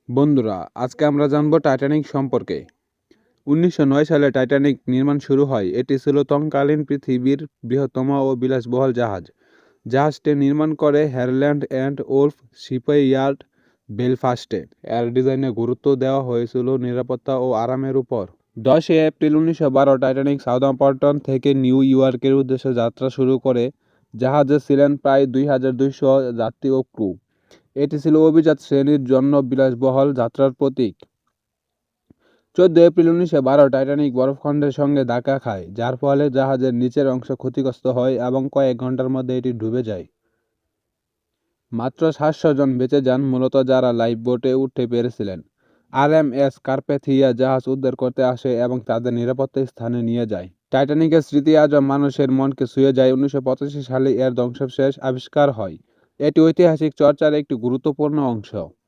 বন্ধুরা, আজকে আমরা জানবো টাইটানিক সম্পর্কে। 1909 সালে টাইটানিক নির্মাণ শুরু হয়। এটি ছিল তৎকালীন পৃথিবীর বৃহত্তম ও বিলাসবহুল জাহাজ। জাহাজটি নির্মাণ করে হ্যারল্যান্ড অ্যান্ড ওলফ শিপইয়ার্ড, বেলফাস্টে। এর ডিজাইনে গুরুত্ব দেওয়া হয়েছিল নিরাপত্তা ও আরামের উপর। 10 এপ্রিল 1912 টাইটানিক সাউদাম্পটন থেকে নিউ ইয়র্কের উদ্দেশ্যে যাত্রা শুরু করে। জাহাজে ছিলেন প্রায় 2200 যাত্রী ও ক্রু। এটি ছিল অভিজাত শ্রেণীর জন্য বিলাসবহুল যাত্রার প্রতীক। 14 এপ্রিল 1912 টাইটানিক বরফখণ্ডের সঙ্গে ধাক্কা খায়, যার ফলে জাহাজের নিচের অংশ ক্ষতিগ্রস্ত হয় এবং কয়েক ঘন্টার মধ্যে এটি ডুবে যায়। মাত্র 700 জন বেঁচে যান, মূলত যারা লাইফবোটে উঠতে পেরেছিলেন। আরএমএস কার্পেথিয়া জাহাজ উদ্ধার করতে আসে এবং তাদের নিরাপদ স্থানে নিয়ে যায়। টাইটানিকের স্মৃতি আজও মানুষের মনকে ছুঁয়ে যায়। 1985 সালে এর ধ্বংসাবশেষ আবিষ্কার হয়। এটি ঐতিহাসিক চর্চার একটি গুরুত্বপূর্ণ অংশ।